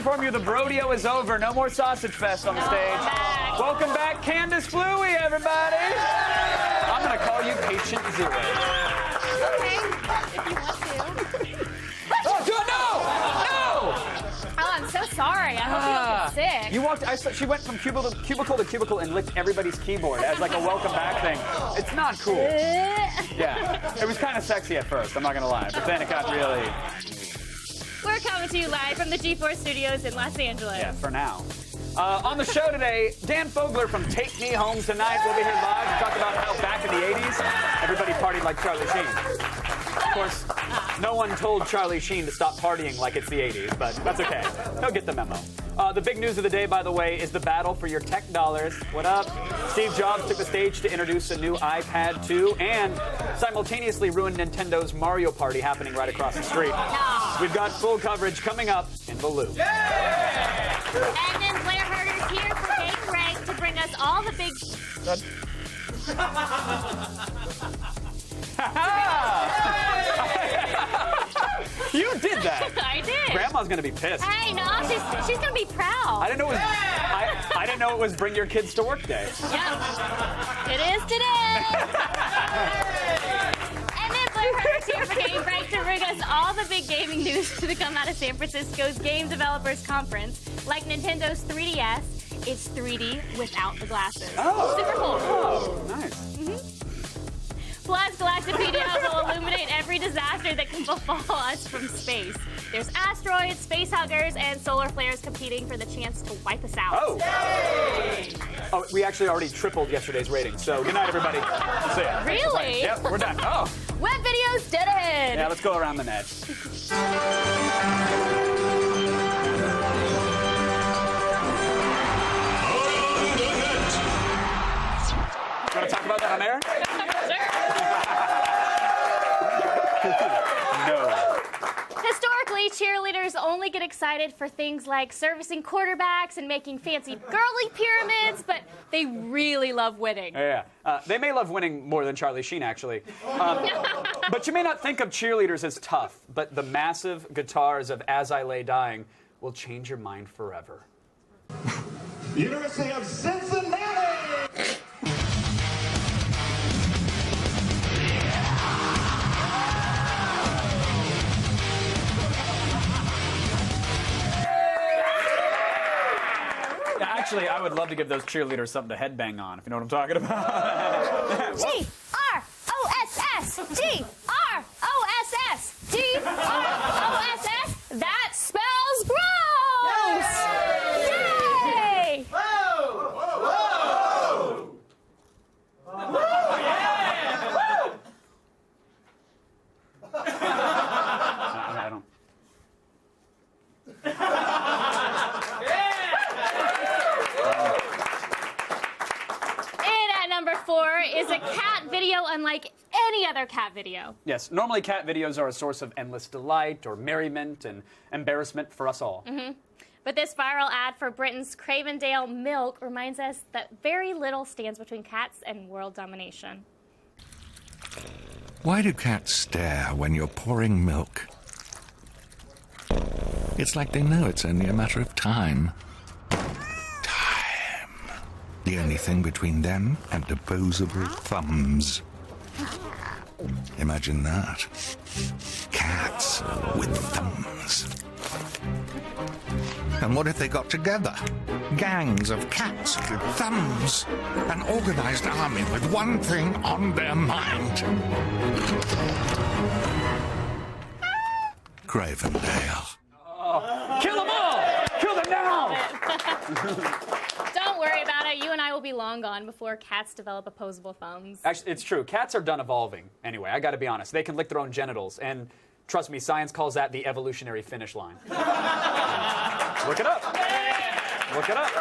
inform you the Brodeo is over. No more Sausage Fest on the stage. Welcome back, Candace Fleury, everybody. I'm going to call you Patient Zero. Okay, if you want to. Oh, do it! No! Oh, I'm so sorry. I hope you don't get sick. You walked. She went from cubicle to cubicle and licked everybody's keyboard as like a welcome back thing. It's not cool. Yeah, it was kind of sexy at first. I'm not gonna lie, but then it got really. We're coming to you live from the G4 Studios in Los Angeles. Yeah, for now. On the show today, Dan Fogler from Take Me Home Tonight will be here live to talk about how back in the 80s, everybody partied like Charlie Sheen. Of course, no one told Charlie Sheen to stop partying like it's the 80s, but that's okay. He'll get the memo. The big news of the day, by the way, is the battle for your tech dollars. What up? Steve Jobs took the stage to introduce a new iPad 2 and simultaneously ruined Nintendo's Mario Party happening right across the street. We've got full coverage coming up in the Loop. And then Blair Herter's here for Game Rank to bring us all the big... You did that. I did. Grandma's gonna be pissed. Hey, no, she's gonna be proud. I didn't know it was. I didn't know it was Bring Your Kids to Work Day. Yep. It is today. And then Blair Herter's here for Game Break to bring us all the big gaming news to come out of San Francisco's Game Developers Conference. Like Nintendo's 3DS, it's 3D without the glasses. Oh. Super cool. Oh, nice. Plus, Galactapedia will illuminate every disaster that can befall us from space. There's asteroids, space huggers, and solar flares competing for the chance to wipe us out. Oh. Oh, we actually already tripled yesterday's rating. So good night, everybody. See ya. Really? Yep, we're done. Oh. Web videos dead ahead. Yeah, let's go around the net. You want to talk about that on air? No. Historically, cheerleaders only get excited for things like servicing quarterbacks and making fancy girly pyramids, but they really love winning. Yeah. They may love winning more than Charlie Sheen, actually. But you may not think of cheerleaders as tough, but the massive guitars of As I Lay Dying will change your mind forever. University of Cincinnati! Actually, I would love to give those cheerleaders something to headbang on, if you know what I'm talking about. G-R-O-S-S! G-R-O-S-S! G-R-O-S-S! That spells gross! Yay! I don't. Number 4 is a cat video unlike any other cat video. Yes, normally cat videos are a source of endless delight or merriment and embarrassment for us all. But this viral ad for Britain's Cravendale Milk reminds us that very little stands between cats and world domination. Why do cats stare when you're pouring milk? It's like they know it's only a matter of time. The only thing between them and opposable thumbs. Imagine that. Cats with thumbs. And what if they got together? Gangs of cats with thumbs. An organized army with one thing on their mind. Cravendale. Oh, kill them all! Kill them now! Don't worry about it. You and I will be long gone before cats develop opposable thumbs. Actually, it's true. Cats are done evolving. Anyway, I gotta be honest. They can lick their own genitals. And trust me, science calls that the evolutionary finish line. Look it up. Look it up.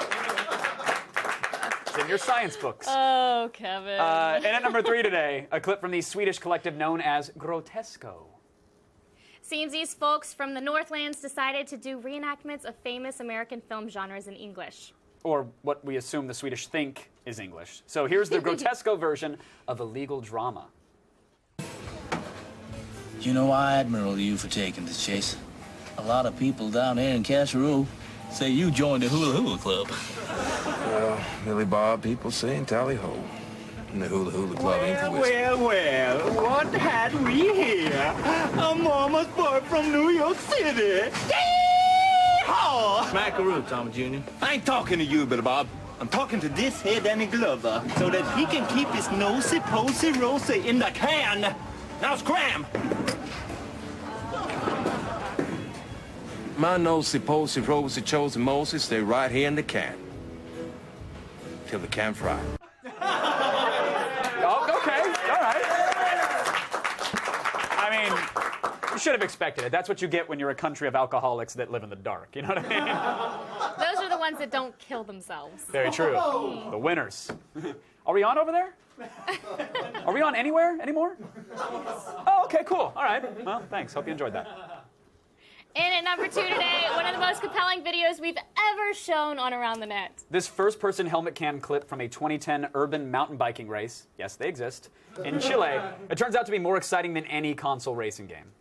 It's in your science books. Oh, Kevin. And at number 3 today, a clip from the Swedish collective known as Grotesco. Seems these folks from the Northlands decided to do reenactments of famous American film genres in English. Or what we assume the Swedish think is English. So here's the Grotesco version of a legal drama. You know, I admire you for taking the chase. A lot of people down here in Casserole Say you joined the Hula Hula Club. Well, Billy Bob, people saying tally ho. And the Hula Hula Club ain't for whiskey. Well, what had we here? A mama's boy from New York City. Yee-haw! Smackaroo, Tom Jr. I ain't talking to you, Billy Bob. I'm talking to this here Danny Glover so that he can keep his nosy-posy rosy in the can. Now scram! My nosy-posy rosy chosen Moses stay right here in the can. Till the can fry. Oh, okay. All right. I mean, you should have expected it. That's what you get when you're a country of alcoholics that live in the dark. You know what I mean? Those are the ones that don't kill themselves. Very true. The winners. Are we on over there? Are we on anywhere anymore? Oh, okay, cool. All right. Well, thanks. Hope you enjoyed that. In at number 2 today, one of the most compelling videos we've ever shown on Around the Net. This first-person helmet cam clip from a 2010 urban mountain biking race, yes, they exist, in Chile, it turns out to be more exciting than any console racing game.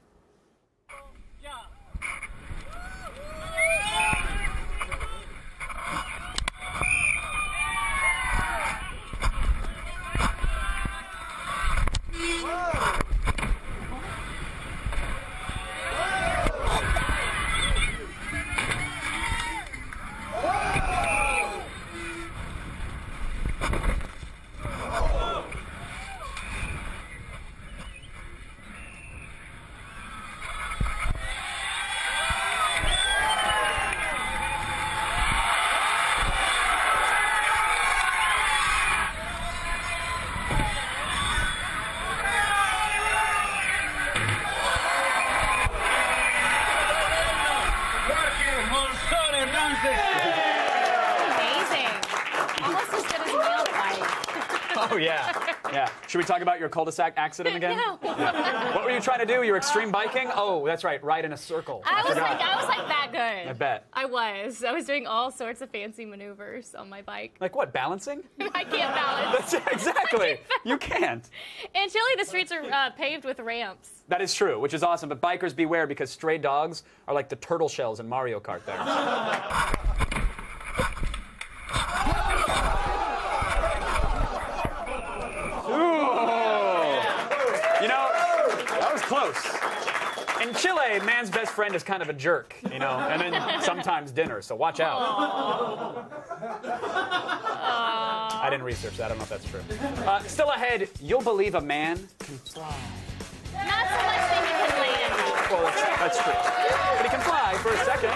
Amazing. Almost as good as a real bike. Oh, yeah. Yeah. Should we talk about your cul-de-sac accident again? No. What were you trying to do? Your extreme biking? Oh, that's right. Ride in a circle. I was forgot. like that good. I bet. I was doing all sorts of fancy maneuvers on my bike. Like what? Balancing? I can't balance. That's exactly. You can't. In Chile, the streets are paved with ramps. That is true, which is awesome. But bikers beware because stray dogs are like the turtle shells in Mario Kart there. You know, that was close. In Chile, man's best friend is kind of a jerk, you know, and then sometimes dinner, so watch out. I didn't research that. I don't know if that's true. Still ahead, you'll believe a man can fly. Not so much think it can land. Well, that's true. But he can fly for a second.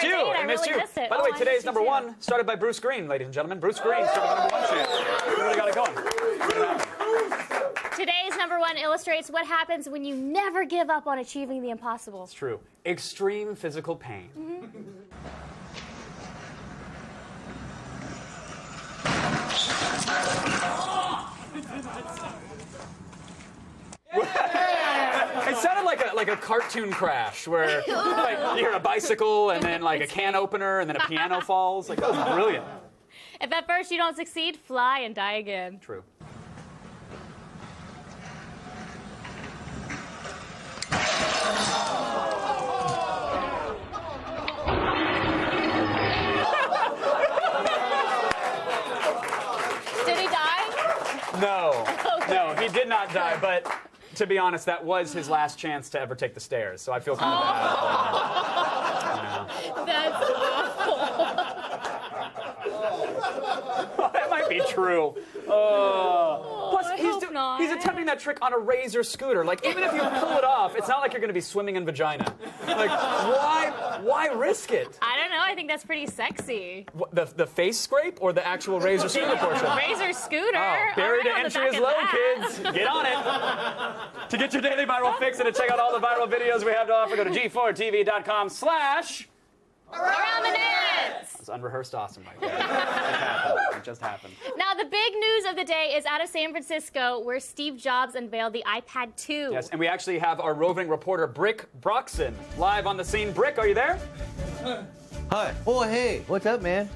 I missed you. By the way, today's number 1 started by Bruce Green, ladies and gentlemen. Bruce Green started the number 1 chant. We really got it going. Today's number 1 illustrates what happens when you never give up on achieving the impossible. It's true. Extreme physical pain. It sounded like a cartoon crash where like, you hear a bicycle and then like a can opener and then a piano falls. Like, that was brilliant. If at first you don't succeed, fly and die again. True. Did he die? No. Okay. No, he did not die, but to be honest, that was his last chance to ever take the stairs, so I feel kind of bad. That's awful. That might be true. Plus, I hope not. he's attempting that trick on a Razor scooter. Like, even if you pull it off, it's not like you're going to be swimming in vagina. Like, why risk it? I don't know. I think that's pretty sexy. What, the face scrape or the actual Razor scooter portion? Razor scooter. Oh, barrier to All right, entry on is the low, back of kids. Get on it. To get your daily viral fix and to check out all the viral videos we have to offer, go to g4tv.com/. Around the Neds! It's unrehearsed awesome right there. It happened. It just happened. Now, the big news of the day is out of San Francisco, where Steve Jobs unveiled the iPad 2. Yes, and we actually have our roving reporter, Brick Broxson, live on the scene. Brick, are you there? Hi. Oh, hey. What's up, man?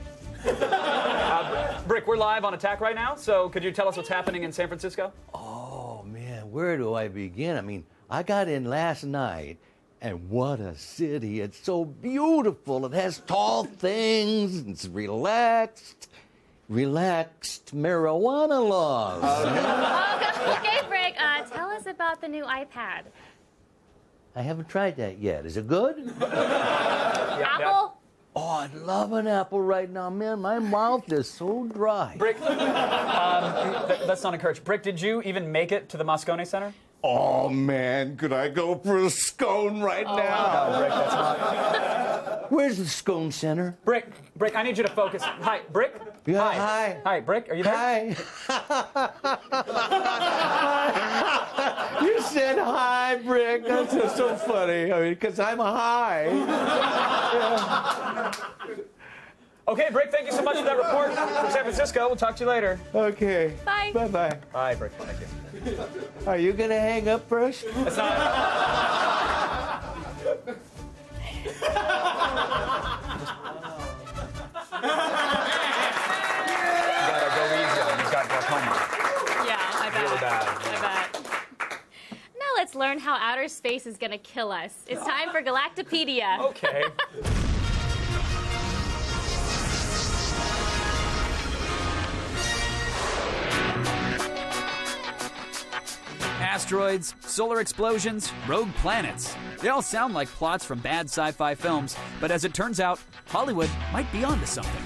Brick, we're live on Attack right now, so could you tell us what's happening in San Francisco? Oh, man, where do I begin? I mean, I got in last night, and what a city. It's so beautiful. It has tall things. It's relaxed marijuana laws. Okay, Brick, tell us about the new iPad. I haven't tried that yet. Is it good? Apple? Oh, I'd love an apple right now, man. My mouth is so dry. Brick, let's not encourage. Brick, did you even make it to the Moscone Center? Oh, man, could I go for a scone right now? No, Brick, that's not. Where's the scone center? Brick, I need you to focus. Hi, Brick. Yeah, Hi. hi. Hi, Brick, are you there? Hi. You said hi, Brick. That's just so funny. I mean, because I'm high. Okay, Brick, thank you so much for that report from San Francisco. We'll talk to you later. Okay. Bye. Bye-bye. Bye, Brick. Thank you. Are you going to hang up first? It's not. Yeah, I bet. Really bad. I bet. Now let's learn how outer space is gonna kill us. It's time for Galactopedia. Okay. Asteroids, solar explosions, rogue planets. They all sound like plots from bad sci-fi films, but as it turns out, Hollywood might be onto something.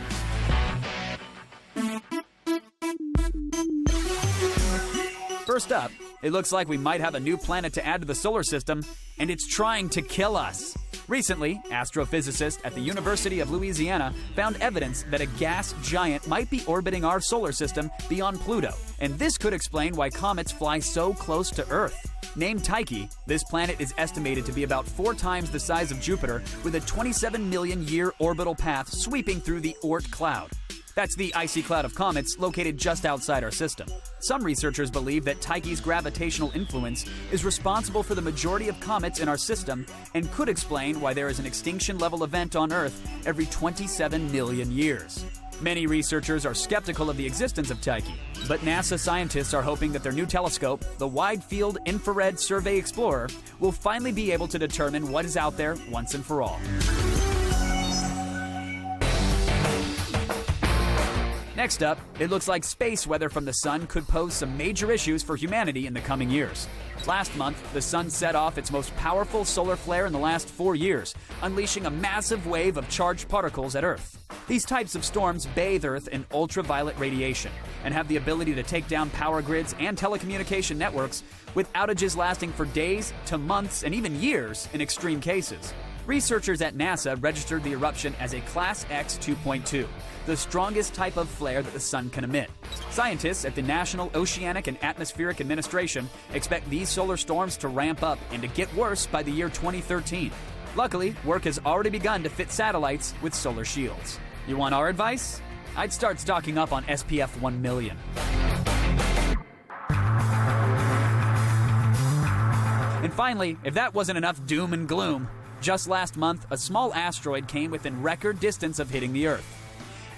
First up, it looks like we might have a new planet to add to the solar system, and it's trying to kill us. Recently, astrophysicists at the University of Louisiana found evidence that a gas giant might be orbiting our solar system beyond Pluto, and this could explain why comets fly so close to Earth. Named Tyche, this planet is estimated to be about 4 times the size of Jupiter, with a 27 million year orbital path sweeping through the Oort cloud. That's the icy cloud of comets located just outside our system. Some researchers believe that Tyche's gravitational influence is responsible for the majority of comets in our system and could explain why there is an extinction-level event on Earth every 27 million years. Many researchers are skeptical of the existence of Tyche, but NASA scientists are hoping that their new telescope, the Wide Field Infrared Survey Explorer, will finally be able to determine what is out there once and for all. Next up, it looks like space weather from the sun could pose some major issues for humanity in the coming years. Last month, the sun set off its most powerful solar flare in the last 4 years, unleashing a massive wave of charged particles at Earth. These types of storms bathe Earth in ultraviolet radiation and have the ability to take down power grids and telecommunication networks, with outages lasting for days to months and even years in extreme cases. Researchers at NASA registered the eruption as a Class X 2.2, the strongest type of flare that the sun can emit. Scientists at the National Oceanic and Atmospheric Administration expect these solar storms to ramp up and to get worse by the year 2013. Luckily, work has already begun to fit satellites with solar shields. You want our advice? I'd start stocking up on SPF 1 million. And finally, if that wasn't enough doom and gloom, just last month, a small asteroid came within record distance of hitting the Earth.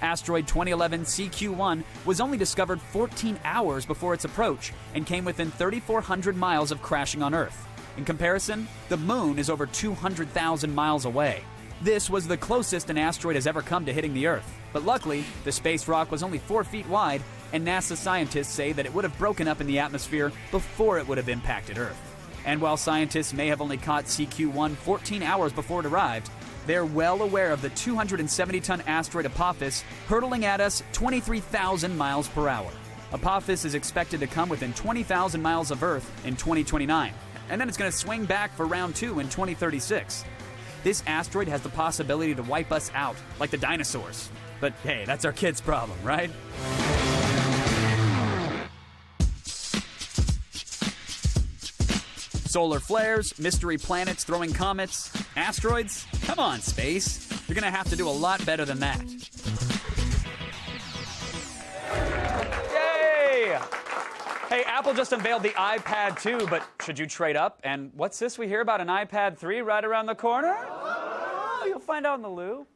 Asteroid 2011 CQ-1 was only discovered 14 hours before its approach and came within 3,400 miles of crashing on Earth. In comparison, the Moon is over 200,000 miles away. This was the closest an asteroid has ever come to hitting the Earth, but luckily, the space rock was only 4 feet wide, and NASA scientists say that it would have broken up in the atmosphere before it would have impacted Earth. And while scientists may have only caught CQ-1 14 hours before it arrived, they're well aware of the 270-ton asteroid Apophis hurtling at us 23,000 miles per hour. Apophis is expected to come within 20,000 miles of Earth in 2029, and then it's going to swing back for round 2 in 2036. This asteroid has the possibility to wipe us out, like the dinosaurs. But hey, that's our kids' problem, right? Solar flares, mystery planets throwing comets, asteroids? Come on, space. You're going to have to do a lot better than that. Yay! Hey, Apple just unveiled the iPad 2, but should you trade up? And what's this we hear about an iPad 3 right around the corner? Oh, you'll find out in the loop.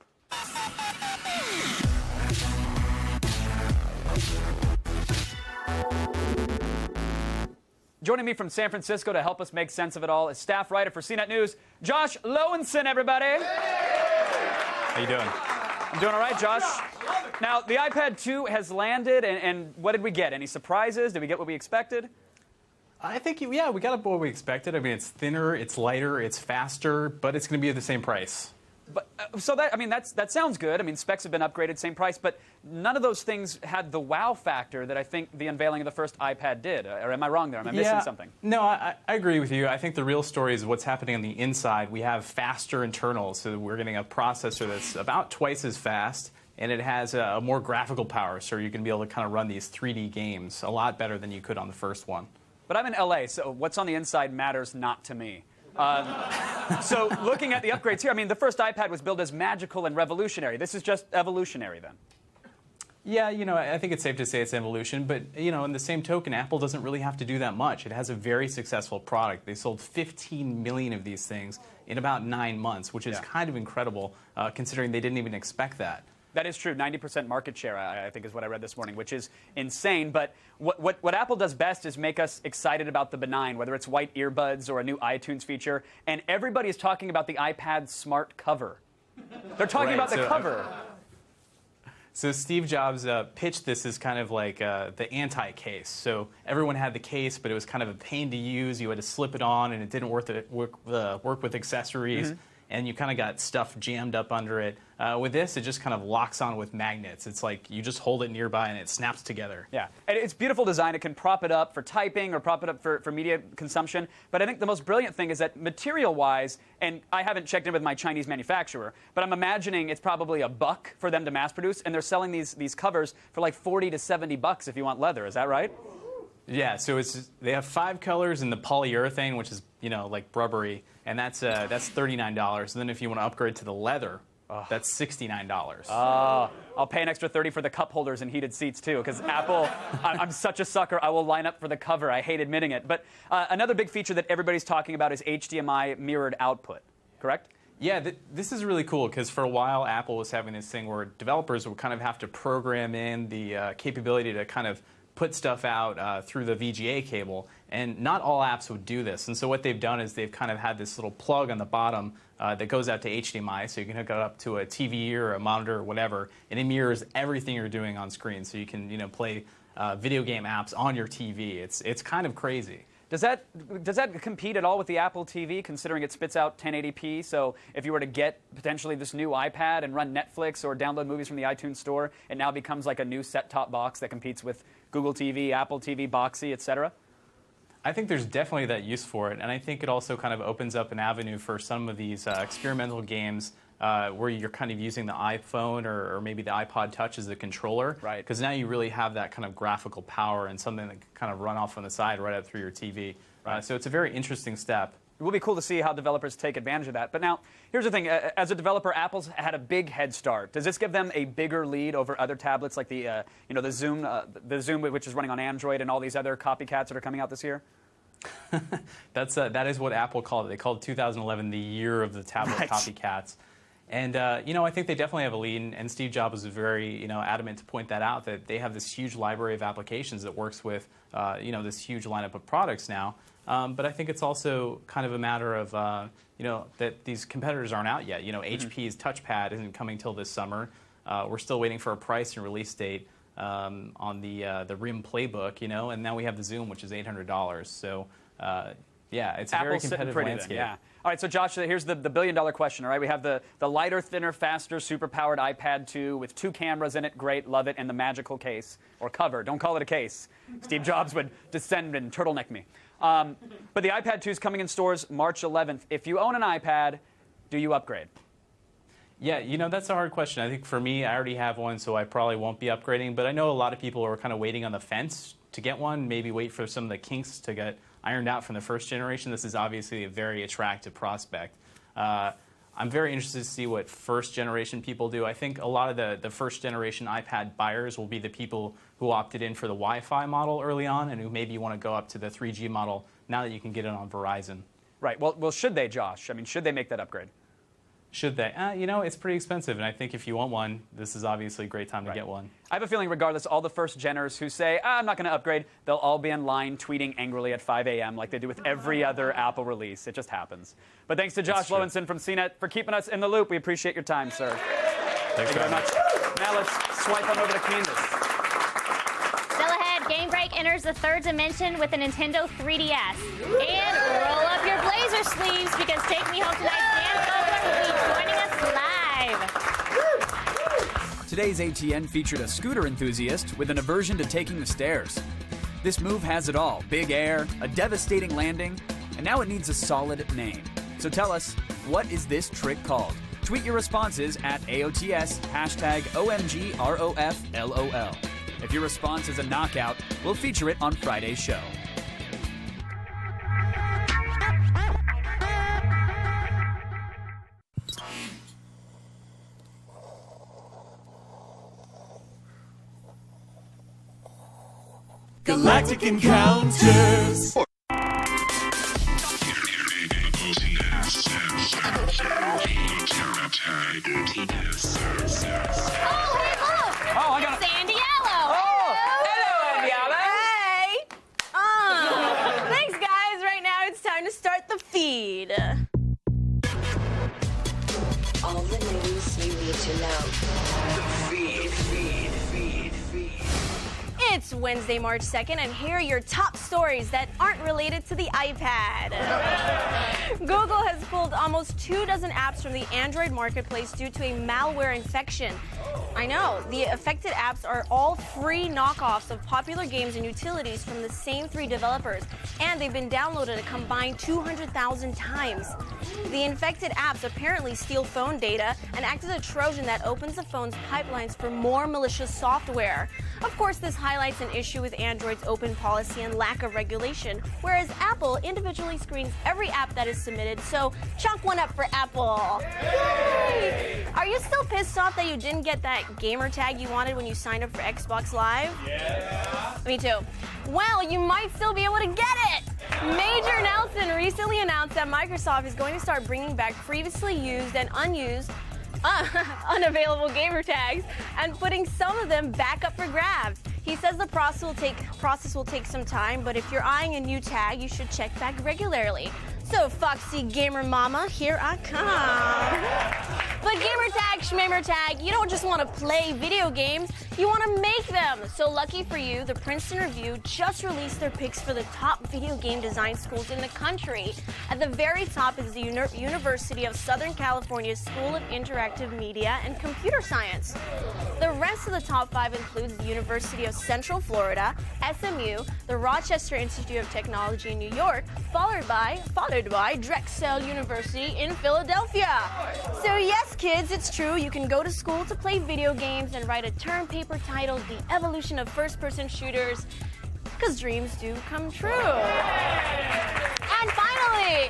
Joining me from San Francisco to help us make sense of it all is staff writer for CNET News, Josh Lowenson, everybody. How you doing? I'm doing all right, Josh. Now, the iPad 2 has landed, and what did we get? Any surprises? Did we get what we expected? I think, yeah, we got what we expected. I mean, it's thinner, it's lighter, it's faster, but it's going to be at the same price. But so that sounds good. I mean, specs have been upgraded, same price, but none of those things had the wow factor that I think the unveiling of the first iPad did. Or am I wrong there? Am I missing something? No, I agree with you. I think the real story is what's happening on the inside. We have faster internals, so we're getting a processor that's about twice as fast, and it has a more graphical power, so you can be able to kind of run these 3D games a lot better than you could on the first one. But I'm in LA, so what's on the inside matters not to me. So looking at the upgrades here, I mean, the first iPad was billed as magical and revolutionary. This is just evolutionary then. Yeah, you know, I think it's safe to say it's evolution, but, you know, in the same token, Apple doesn't really have to do that much. It has a very successful product. They sold 15 million of these things in about 9 months, which is kind of incredible, considering they didn't even expect that. That is true. 90% market share, I think, is what I read this morning, which is insane. But what Apple does best is make us excited about the benign, whether it's white earbuds or a new iTunes feature. And everybody is talking about the iPad Smart cover. They're talking about the cover. So Steve Jobs pitched this as kind of like the anti-case. So everyone had the case, but it was kind of a pain to use. You had to slip it on, and it didn't work with accessories. Mm-hmm. And you kind of got stuff jammed up under it. With this, it just kind of locks on with magnets. It's like you just hold it nearby and it snaps together. Yeah, and it's beautiful design. It can prop it up for typing or prop it up for media consumption. But I think the most brilliant thing is that material-wise, and I haven't checked in with my Chinese manufacturer, but I'm imagining it's probably $1 for them to mass produce, and they're selling these covers for like $40 to $70 if you want leather. Is that right? Yeah, so they have 5 colors in the polyurethane, which is, you know, like rubbery, and that's $39. And then if you want to upgrade to the leather, that's $69. I'll pay an extra $30 for the cup holders and heated seats too, because Apple, I'm such a sucker. I will line up for the cover. I hate admitting it. But another big feature that everybody's talking about is HDMI mirrored output. Correct? Yeah, this is really cool because for a while Apple was having this thing where developers would kind of have to program in the capability to kind of put stuff out through the VGA cable, and not all apps would do this. And so what they've done is they've kind of had this little plug on the bottom that goes out to HDMI, so you can hook it up to a TV or a monitor or whatever, and it mirrors everything you're doing on screen, so you can, you know, play video game apps on your TV. It's kind of crazy. Does that compete at all with the Apple TV, considering it spits out 1080p? So if you were to get potentially this new iPad and run Netflix or download movies from the iTunes Store, it now becomes like a new set-top box that competes with Google TV, Apple TV, Boxee, etc.? I think there's definitely that use for it, and I think it also kind of opens up an avenue for some of these experimental games where you're kind of using the iPhone or maybe the iPod Touch as the controller. Right. Because now you really have that kind of graphical power and something that can kind of run off on the side right up through your TV. Right. So it's a very interesting step. It will be cool to see how developers take advantage of that. But now, here's the thing. As a developer, Apple's had a big head start. Does this give them a bigger lead over other tablets like the Zoom, which is running on Android, and all these other copycats that are coming out this year? That is what Apple called it. They called 2011 the year of the tablet copycats. And, I think they definitely have a lead, and Steve Jobs was very, adamant to point that out, that they have this huge library of applications that works with, this huge lineup of products now. But I think it's also kind of a matter of, that these competitors aren't out yet. HP's touchpad isn't coming till this summer. We're still waiting for a price and release date on the RIM Playbook, and now we have the Zoom, which is $800. So, it's a very competitive landscape. Then, yeah. All right, so Josh, here's the billion-dollar question, all right? We have the lighter, thinner, faster, super-powered iPad 2 with 2 cameras in it. Great, love it. And the magical case, or cover. Don't call it a case. Steve Jobs would descend and turtleneck me. But the iPad 2 is coming in stores March 11th. If you own an iPad, do you upgrade? Yeah, that's a hard question. I think for me, I already have one, so I probably won't be upgrading. But I know a lot of people are kind of waiting on the fence to get one, maybe wait for some of the kinks to get ironed out from the first generation, this is obviously a very attractive prospect. I'm very interested to see what first-generation people do. I think a lot of the first-generation iPad buyers will be the people who opted in for the Wi-Fi model early on and who maybe want to go up to the 3G model now that you can get it on Verizon. Right. Well, should they, Josh? I mean, should they make that upgrade? Should they? You know, it's pretty expensive, and I think if you want one, this is obviously a great time to get one. I have a feeling, regardless, all the first-geners who say, I'm not going to upgrade, they'll all be in line tweeting angrily at 5 a.m. like they do with every other Apple release. It just happens. But thanks to Josh Lowenson from CNET for keeping us in the loop. We appreciate your time, sir. Thank you very much. Now let's swipe on over to Candace. Still ahead, Game Break enters the third dimension with a Nintendo 3DS. And roll up your blazer sleeves because Take Me Home Tonight, Dan Fogler will be joining us live. Today's ATN featured a scooter enthusiast with an aversion to taking the stairs. This move has it all: big air, a devastating landing, and now it needs a solid name. So tell us, what is this trick called? Tweet your responses at AOTS, #OMGROFLOL. If your response is a knockout, we'll feature it on Friday's show. Galactic Encounters. Oh, I got it. Sandy Yellow. Oh, hello, Yellow. Hey! Thanks, guys. Right now, it's time to start the feed. All the news you need to know. It's Wednesday, March 2nd, and here are your top stories that aren't related to the iPad. Google has pulled almost 24 apps from the Android marketplace due to a malware infection. I know, the affected apps are all free knockoffs of popular games and utilities from the same 3 developers, and they've been downloaded a combined 200,000 times. The infected apps apparently steal phone data and act as a Trojan that opens the phone's pipelines for more malicious software. Of course, this highlights an issue with Android's open policy and lack of regulation, whereas Apple individually screens every app that is submitted, so chalk one up for Apple. Yay! Are you still pissed off that you didn't get that gamer tag you wanted when you signed up for Xbox Live? Yeah. Me too. Well, you might still be able to get it! Major Nelson recently announced that Microsoft is going to start bringing back previously used and unused unavailable gamer tags and putting some of them back up for grabs. He says the process will take some time, but if you're eyeing a new tag, you should check back regularly. So, Foxy Gamer Mama, here I come. But gamer tag, schmamer tag, you don't just want to play video games, you want to make them. So lucky for you, the Princeton Review just released their picks for the top video game design schools in the country. At the very top is the University of Southern California School of Interactive Media and Computer Science. The rest of the top 5 includes the University of Central Florida, SMU, the Rochester Institute of Technology in New York, followed by Drexel University in Philadelphia. So yes, kids, it's true. You can go to school to play video games and write a term paper titled The Evolution of First-Person Shooters, because dreams do come true. And finally,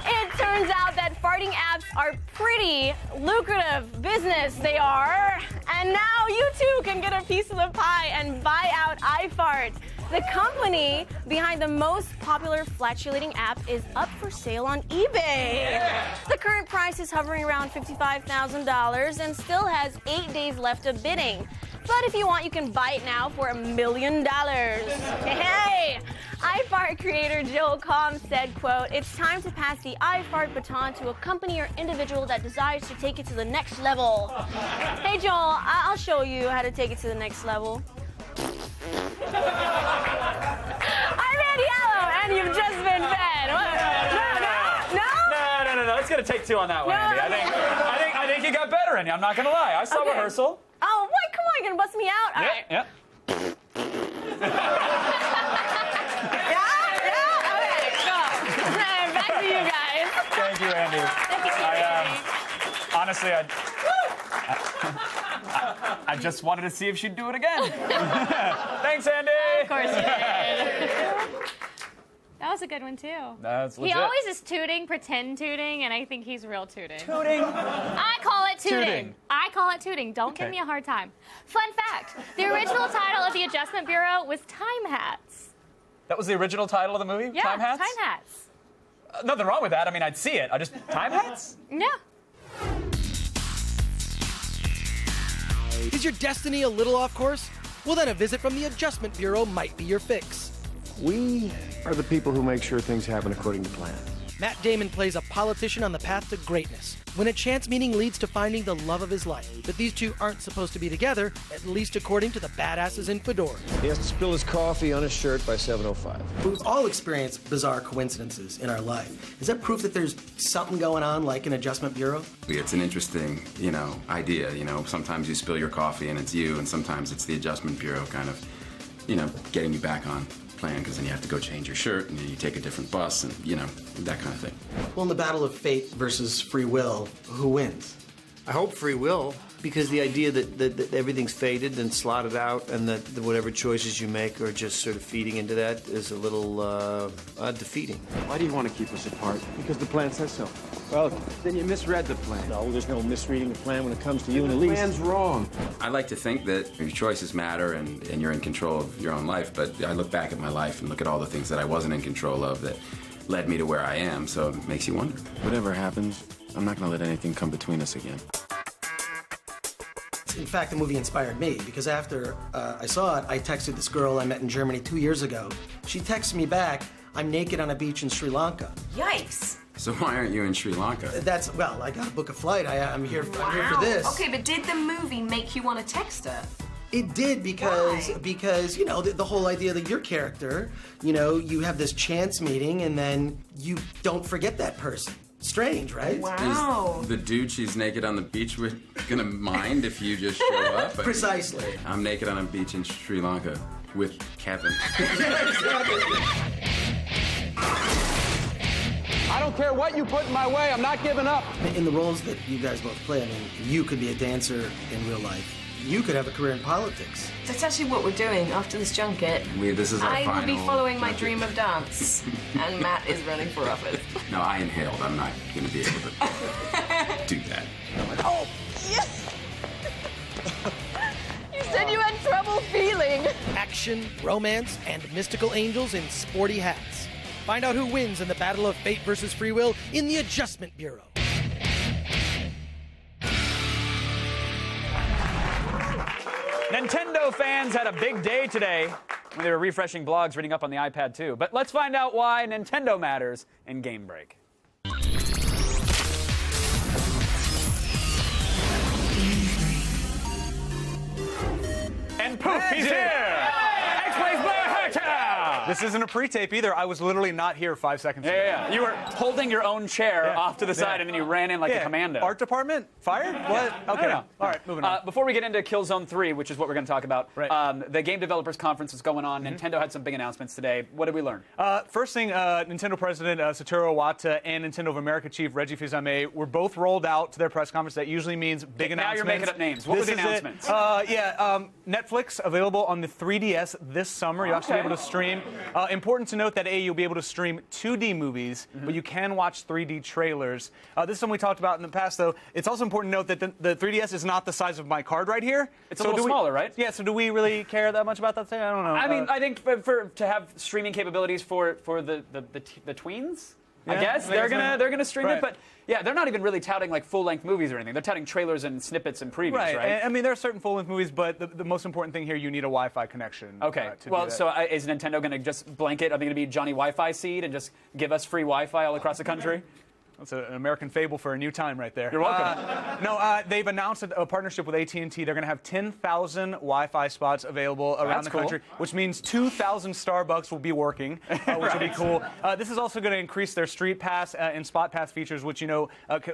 it turns out that farting apps are pretty lucrative business. They are. And now you too can get a piece of the pie and buy out iFart. The company behind the most popular flatulating app is up for sale on eBay. The current price is hovering around $55,000 and still has 8 days left of bidding. But if you want, you can buy it now for $1 million. Hey! iFart creator Joel Combs said, quote, "It's time to pass the iFart baton to a company or individual that desires to take it to the next level." Hey, Joel, I'll show you how to take it to the next level. I'm Andy Yellow, and you've just been fed. No. It's gonna take 2 on that one, Andy. I think you got better, Andy. I'm not gonna lie. I saw rehearsal. Oh, what? Come on, you're gonna bust me out? All right. Yep. Okay, go. Back to you guys. Thank you, Andy. Honestly, I just wanted to see if she'd do it again. Thanks, Andy. Of course you did. That was a good one, too. That's He legit. always is tooting, pretend tooting, and I think he's real tooting. Tooting. I call it tooting. Tooting. I call it tooting. Don't give Okay. me a hard time. Fun fact, the original title of the Adjustment Bureau was Time Hats. That was the original title of the movie? Yeah, Time Hats? Time Hats. Nothing wrong with that. I mean, I'd see it. I just... Time Hats? Yeah. Is your destiny a little off course? Well, then a visit from the Adjustment Bureau might be your fix. We are the people who make sure things happen according to plan. Matt Damon plays a politician on the path to greatness when a chance meeting leads to finding the love of his life. But these two aren't supposed to be together, at least according to the badasses in fedoras. He has to spill his coffee on his shirt by 7:05. We've all experienced bizarre coincidences in our life. Is that proof that there's something going on like an Adjustment Bureau? It's an interesting, idea. Sometimes you spill your coffee and it's you, and sometimes it's the Adjustment Bureau kind of, getting you back on plan, because then you have to go change your shirt and you take a different bus and, that kind of thing. Well, in the battle of fate versus free will, who wins? I hope free will, because the idea that everything's fated and slotted out and that whatever choices you make are just sort of feeding into that is a little defeating. Why do you want to keep us apart? Because the plan says so. Well, then you misread the plan. No, there's no misreading the plan when it comes to you and Elise. The plan's wrong. I like to think that your choices matter and you're in control of your own life, but I look back at my life and look at all the things that I wasn't in control of that led me to where I am, so it makes you wonder. Whatever happens, I'm not going to let anything come between us again. In fact, the movie inspired me because after I saw it, I texted this girl I met in Germany 2 years ago. She texted me back, I'm naked on a beach in Sri Lanka. Yikes. So why aren't you in Sri Lanka? Well, I got to book a flight. I'm here for this. Okay, but did the movie make you want to text her? It did because the whole idea that your character, you have this chance meeting and then you don't forget that person. Strange, right? Wow. Is the dude she's naked on the beach with gonna mind if you just show up? Precisely. I'm naked on a beach in Sri Lanka with Kevin. I don't care what you put in my way, I'm not giving up. In the roles that you guys both play, I mean, you could be a dancer in real life. You could have a career in politics. That's actually what we're doing after this junket. This is our I will final be following my junket. dream of dance, and Matt is running for office. No, I inhaled. I'm not gonna be able to do that. Oh, yes! You said you had trouble feeling. Action, romance, and mystical angels in sporty hats. Find out who wins in the battle of fate versus free will in the Adjustment Bureau. Nintendo fans had a big day today when they were refreshing blogs, reading up on the iPad 2. But let's find out why Nintendo matters in Game Break. And poof, he's here! X-Plays Blair Herta! This isn't a pre-tape either. I was literally not here 5 seconds ago. Yeah. You were holding your own chair off to the side, and then you ran in like a commando. Art department? Fired? What? Okay. No. All right, moving on. Before we get into Killzone 3, which is what we're going to talk about, the Game Developers Conference is going on. Nintendo had some big announcements today. What did we learn? First thing, Nintendo President Satoru Iwata and Nintendo of America Chief Reggie Fils-Aimé were both rolled out to their press conference. That usually means big announcements. Now you're making up names. What were the announcements? Netflix available on the 3DS this summer. You'll actually be able to stream. Important to note that you'll be able to stream 2D movies, but you can watch 3D trailers. This is something we talked about in the past, though. It's also important to note that the 3DS is not the size of my card right here. It's a little smaller, right? Yeah. So do we really care that much about that thing? I don't know. I mean, I think to have streaming capabilities for the tweens, I guess they're gonna stream it, but yeah, they're not even really touting like full-length movies or anything. They're touting trailers and snippets and previews, right? I mean, there are certain full-length movies, but the most important thing here, you need a Wi-Fi connection. Okay. To Well, do that. so is Nintendo going to just blanket? Are they going to be Johnny Wi-Fi seed and just give us free Wi-Fi all across the country? That's an American fable for a new time right there. You're welcome. They've announced a partnership with AT&T. They're going to have 10,000 Wi-Fi spots available around the country, which means 2,000 Starbucks will be working, which will be cool. This is also going to increase their Street Pass and Spot Pass features, which, can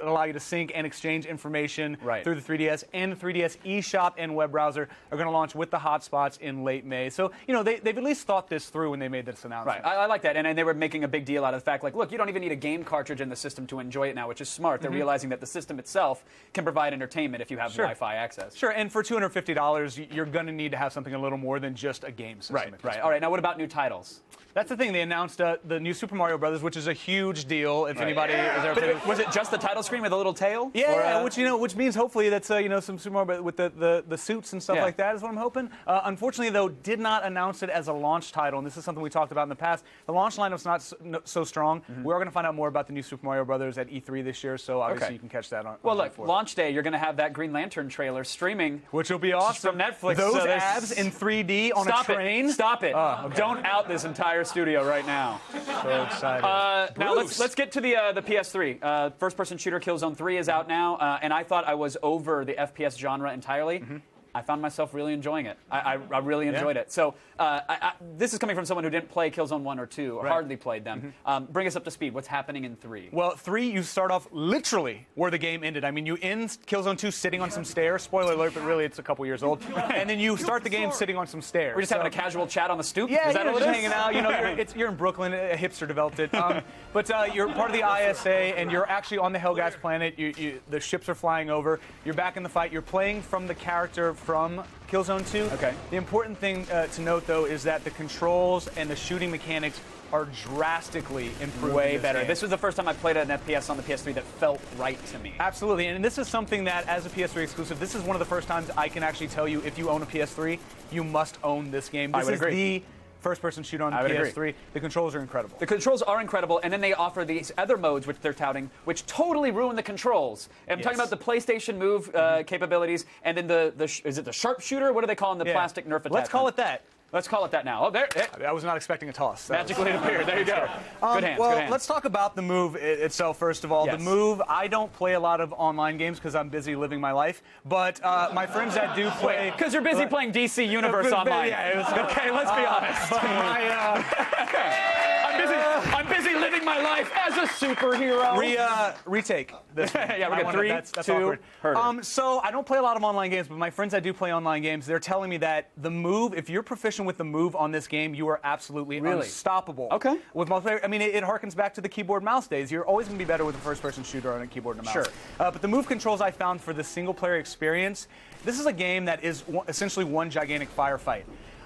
allow you to sync and exchange information through the 3DS. And the 3DS eShop and web browser are going to launch with the hotspots in late May. So, they've at least thought this through when they made this announcement. Right. I like that. And they were making a big deal out of the fact, like, look, you don't even need a game cartridge in the system to to enjoy it now, which is smart. They're realizing that the system itself can provide entertainment if you have Wi-Fi access. Sure, and for $250, you're going to need to have something a little more than just a game system. Right. All right, now what about new titles? That's the thing. They announced the new Super Mario Brothers, which is a huge deal. If anybody, was it just the title screen with a little tail? Yeah, which means hopefully that's some Super Mario with the suits and stuff like that is what I'm hoping. Unfortunately, though, did not announce it as a launch title, and this is something we talked about in the past. The launch lineup's not so strong. We are going to find out more about the new Super Mario Brothers at E3 this year, so obviously you can catch that on. Well, look, launch day, you're going to have that Green Lantern trailer streaming, which will be awesome from Netflix. Those abs in 3D on a train. Stop it! Don't out this entire studio right now. So excited. Now let's get to the PS3. First-person shooter Killzone 3 is out now, and I thought I was over the FPS genre entirely. I found myself really enjoying it. I really enjoyed it. So this is coming from someone who didn't play Killzone 1 or 2, or hardly played them. Bring us up to speed. What's happening in 3? Well, 3, you start off literally where the game ended. I mean, you end Killzone 2 sitting on some stairs. Spoiler alert, but really it's a couple years old. And then you start the game sitting on some stairs. We're just having a casual chat on the stoop? Yeah, is that you're what just it is? hanging out. You're in Brooklyn. A hipster developed it. But you're part of the ISA, and you're actually on the Helghast planet. The ships are flying over. You're back in the fight. You're playing from the character from Killzone 2. Okay. The important thing to note, though, is that the controls and the shooting mechanics are drastically improved. Way better. This was the first time I played an FPS on the PS3 that felt right to me. Absolutely, and this is something that, as a PS3 exclusive, this is one of the first times I can actually tell you, if you own a PS3, you must own this game. This is the first-person shooter on the PS3. The controls are incredible. The controls are incredible, and then they offer these other modes, which they're touting, which totally ruin the controls. And I'm talking about the PlayStation Move capabilities, and then is it the sharpshooter? What do they call in the plastic Nerf attachment? Let's call it that. Let's call it that now. Oh, there. I was not expecting a toss. Magically it appeared. There you go. Good hands. Well, good hands. let's talk about the Move itself, first of all. Yes. The Move, I don't play a lot of online games because I'm busy living my life. But my friends that do play... Because you're busy playing DC Universe online. Yeah, okay, let's be honest. I'm busy living my life as a superhero. Retake this one. Yeah, we're good. 3, that's 2, awkward. So I don't play a lot of online games, but my friends that do play online games, they're telling me that the Move, if you're proficient with the Move on this game, you are absolutely unstoppable. Okay. With multiplayer, I mean, it harkens back to the keyboard mouse days. You're always going to be better with a first-person shooter on a keyboard and a mouse. Sure. But the Move controls I found for the single-player experience, this is a game that is essentially one gigantic firefight.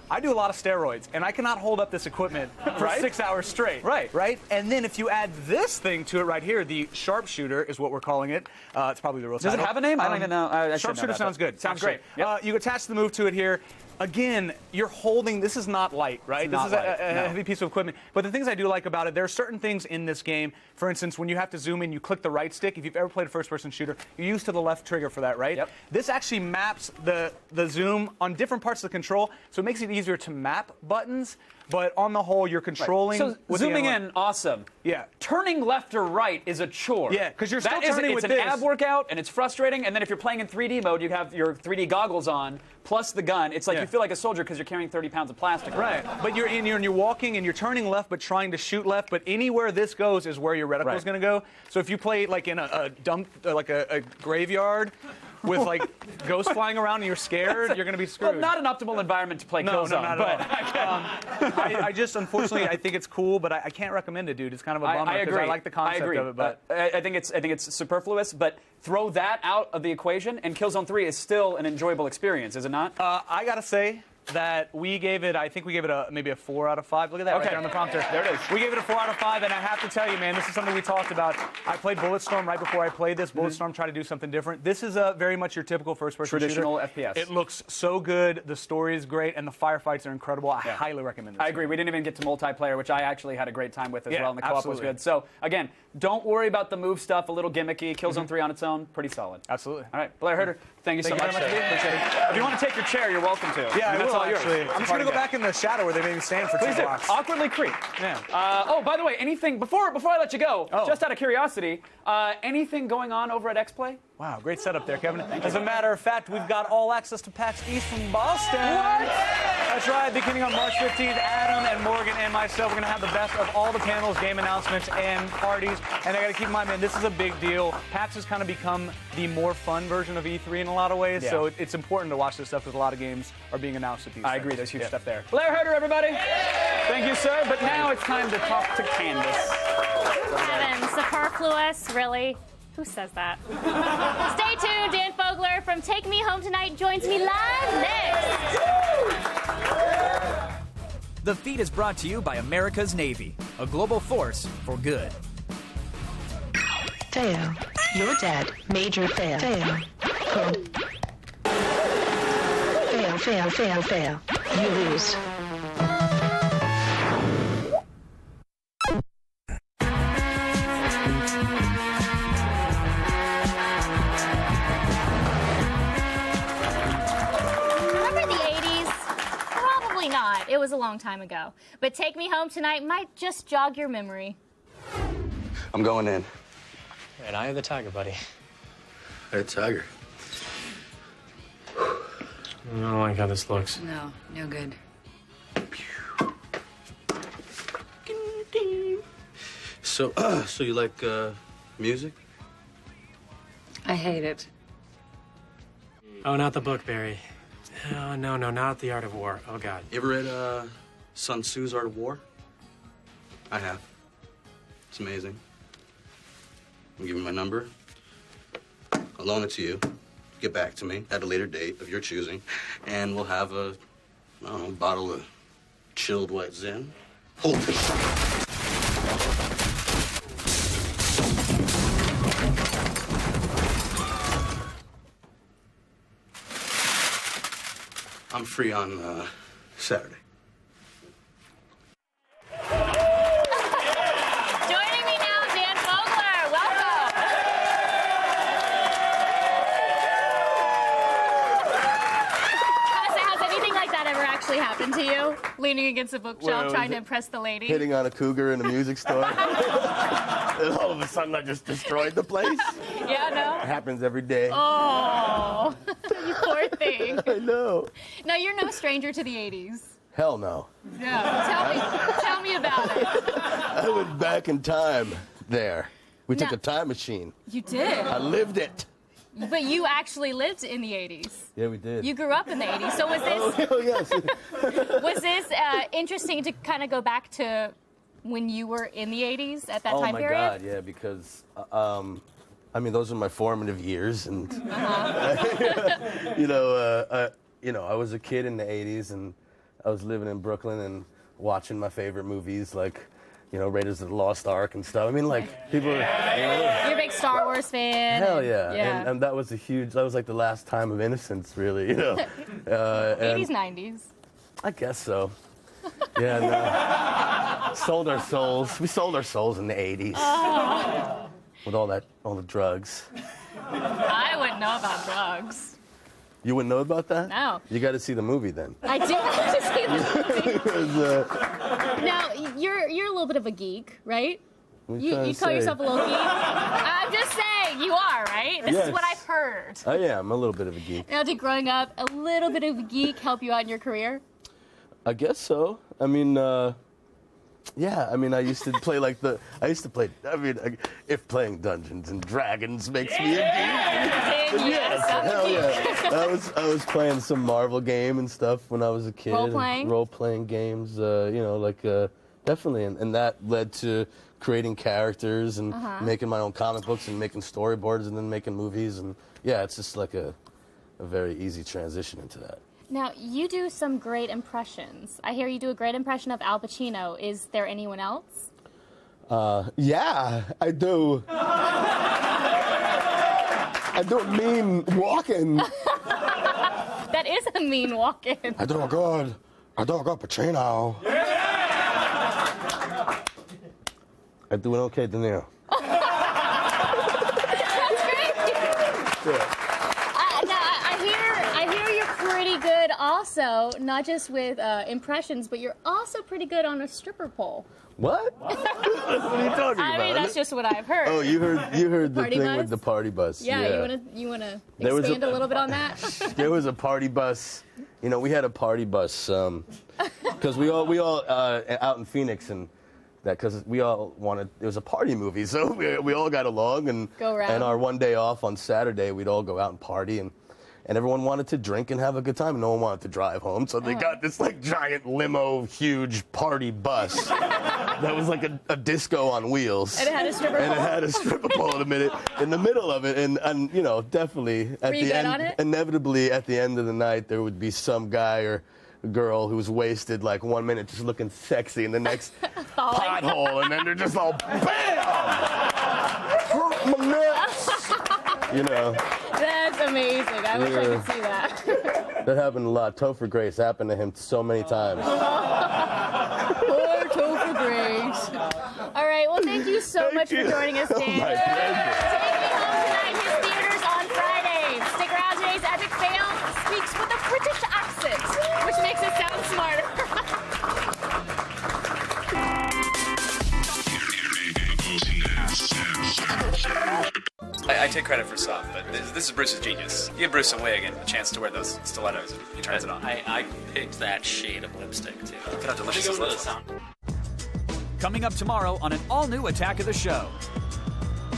I do a lot of steroids, and I cannot hold up this equipment for 6 hours straight. Right? And then if you add this thing to it right here, the sharpshooter is what we're calling it. It's probably the real title. Does it have a name? I don't even know. Sharpshooter sounds good. Sounds great. Yep. You attach the Move to it here. Again, you're holding, this is not light, right? This is a heavy piece of equipment. But the things I do like about it, there are certain things in this game. For instance, when you have to zoom in, you click the right stick. If you've ever played a first-person shooter, you're used to the left trigger for that, right? Yep. This actually maps the zoom on different parts of the control, so it makes it easier to map buttons. But on the whole, you're controlling. So zooming in, awesome. Yeah. Turning left or right is a chore. Yeah, because you're still turning with this. It's an ab workout, and it's frustrating. And then if you're playing in 3D mode, you have your 3D goggles on, plus the gun. It's like you feel like a soldier because you're carrying 30 pounds of plastic. Right. But you're walking and you're turning left, but trying to shoot left. But anywhere this goes is where your reticle is going to go. So if you play like in a dump, like a graveyard, with like ghosts flying around and you're scared, you're going to be screwed. Well, not an optimal environment to play Killzone. No, not at all. I just, unfortunately, I think it's cool, but I can't recommend it, dude. It's kind of a bummer because I like the concept of it. But I think it's superfluous, but throw that out of the equation, and Killzone 3 is still an enjoyable experience, is it not? I got to say that we gave it, I think we gave it maybe a 4 out of 5. Look at that right there on the prompter. There it is. We gave it a 4 out of 5, and I have to tell you, man, this is something we talked about. I played Bulletstorm right before I played this. Bulletstorm tried to do something different. This is very much your typical first-person traditional shooter. FPS. It looks so good. The story is great, and the firefights are incredible. I highly recommend this. I agree. We didn't even get to multiplayer, which I actually had a great time with as well, and the co-op was absolutely good. So, again, don't worry about the Move stuff, a little gimmicky. Killzone 3 on its own, pretty solid. Absolutely. All right, Blair Herter, thank you so much. Very much. Appreciate it. If you want to take your chair, you're welcome to. Yeah, that's all yours. Actually. I'm just going to go back in the shadow where they made me stand for 2 blocks. Awkwardly creep. Yeah. Oh, by the way, anything, before I let you go, just out of curiosity, anything going on over at X-Play? Wow, great setup there, Kevin. As a matter of fact, we've got all access to PAX East from Boston. What? That's right. Beginning on March 15th, Adam and Morgan and myself are going to have the best of all the panels, game announcements, and parties. And I got to keep in mind, man, this is a big deal. PAX has kind of become the more fun version of E3 in a lot of ways. Yeah. So it's important to watch this stuff because a lot of games are being announced at these. I agree. There's huge stuff there. Blair Herter, everybody. Thank you, sir. But now it's time to talk to Candace. Evan, superfluous, really? Who says that? Stay tuned. Dan Fogler from Take Me Home Tonight joins me live next. The Feed is brought to you by America's Navy, a global force for good. Fail. You're dead. Major fail. Fail. Fail, fail, fail, fail. You lose. It was a long time ago. But Take Me Home Tonight might just jog your memory. I'm going in. And I am the Tiger, buddy. Hey, Tiger. I don't like how this looks. No, no good. So, so you like music? I hate it. Oh, not the book, Barry. Oh, no, not The Art of War. Oh, God. You ever read Sun Tzu's Art of War? I have. It's amazing. I'll give you my number. I'll loan it to you. Get back to me at a later date of your choosing, and we'll have a, I don't know, bottle of chilled white Zin. Hold it. I'm free on Saturday. Joining me now, Dan Fogler. Welcome. Has anything like that ever actually happened to you? Leaning against a bookshelf, Well, trying to impress the lady? Hitting on a cougar in a music store. And all of a sudden, I just destroyed the place. Yeah, no. It happens every day. Oh, you poor thing. I know. Now, you're no stranger to the 80s. Hell no. No, tell me about it. I went back in time there. We took a time machine. You did? I lived it. But you actually lived in the 80s. Yeah, we did. You grew up in the 80s. So was this, Oh, yes. was this interesting to kind of go back to when you were in the 80s at that time period? Oh, my God, yeah, because, I mean, those are my formative years. And, you know, I was a kid in the 80s, and I was living in Brooklyn and watching my favorite movies like, you know, Raiders of the Lost Ark and stuff. I mean, like, people are... You're a big Star Wars fan. Hell yeah. Yeah. And that was that was like the last time of innocence, really, you know. 80s, 90s. I guess so. Yeah, no. Sold our souls. We sold our souls in the 80s. Oh. With all the drugs. I wouldn't know about drugs. You wouldn't know about that? No. You got to see the movie then. I do have to see the movie. Because, Now, you're a little bit of a geek, right? what You trying to call say? yourself a little geek? I'm just saying, you are, right? This Yes. is what I've heard. I am a little bit of a geek. Now, did growing up a little bit of a geek help you out in your career? I guess so. I mean, yeah. I mean, I used to play if playing Dungeons and Dragons makes me a geek. Yes, Hell yeah. I was playing some Marvel game and stuff when I was a kid. Role-playing? Role-playing games, you know, like, definitely. And that led to creating characters and making my own comic books and making storyboards and then making movies. And, yeah, it's just like a very easy transition into that. Now, you do some great impressions. I hear you do a great impression of Al Pacino. Is there anyone else? Yeah, I do. I don't mean walking. That is a mean walk-in. I don't got Pacino. I do an okay De Niro. That's great. Yeah. I hear you're pretty good also also, not just with impressions, but you're also pretty good on a stripper pole. What? What are you talking about? I mean, that's just what I've heard. Oh, you heard the Party thing bus? with the party bus. Yeah, you wanna There was expand a little bit on that? There was a party bus. You know, we had a party bus because we all out in Phoenix, and that because we all wanted. It was a party movie, so we all got along, and Go around. and our one day off on Saturday, we'd all go out and party, and everyone wanted to drink and have a good time, and no one wanted to drive home, so they got this like giant limo, huge party bus that was like a disco on wheels. And it had a stripper And pole? it had a stripper pole in the middle of it, and you know, definitely at Were you the good end, on it? inevitably at the end of the night, there would be some guy or girl who's wasted like 1 minute just looking sexy in the next pothole, and then they're just all bam! Hurt my nuts! You know. That's amazing. I wish I could see that. That happened a lot. Topher Grace happened to him so many times. Poor Topher Grace. All right, well, thank you so much for joining us, Dan. My pleasure. Take Me Home Tonight hits theaters on Friday. Stick around. Today's epic fail speaks with a British accent, which makes it sound smarter. I take credit for some, but this is Bruce's genius. You give Bruce a wig and a chance to wear those stilettos, and he turns it on. I picked that shade of lipstick, too. Look at how delicious this looks. Coming up tomorrow on an all-new Attack of the Show.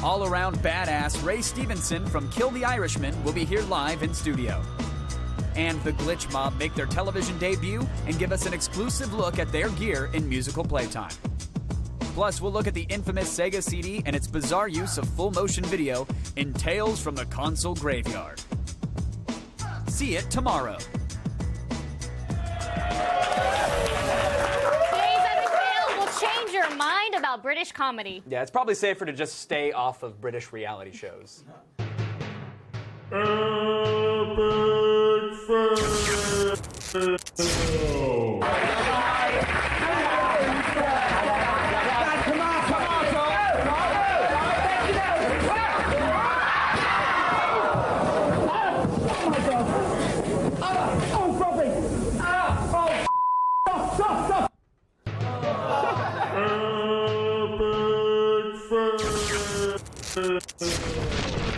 All-around badass Ray Stevenson from Kill the Irishman will be here live in studio. And the Glitch Mob make their television debut and give us an exclusive look at their gear in musical playtime. Plus, we'll look at the infamous Sega CD and its bizarre use of full-motion video in Tales from the Console Graveyard. See it tomorrow. Today's epic fail will change your mind about British comedy. Yeah, it's probably safer to just stay off of British reality shows.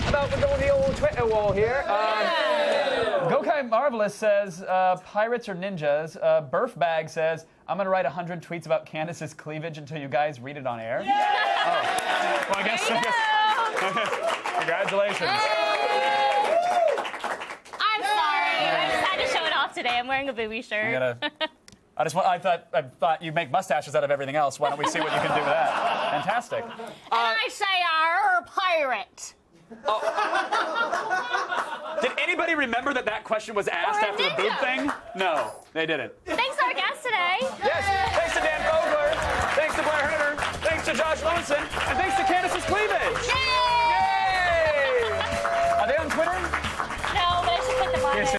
How about we're going the old Twitter wall here? Gokai Marvelous says, pirates or ninjas. Burfbag says, I'm going to write 100 tweets about Candace's cleavage until you guys read it on air. Oh. Well, I guess. Congratulations. I'm sorry. I just had to show it off today. I'm wearing a booby shirt. I thought you'd make mustaches out of everything else. Why don't we see what you can do with that? Fantastic. And I say, pirate. Did anybody remember that question was asked after the boob thing? No, they didn't. Thanks to our guest today. Yes, thanks to Dan Vogler, thanks to Blair Herter, thanks to Josh Loneson, and thanks to Candace's cleavage. Yay!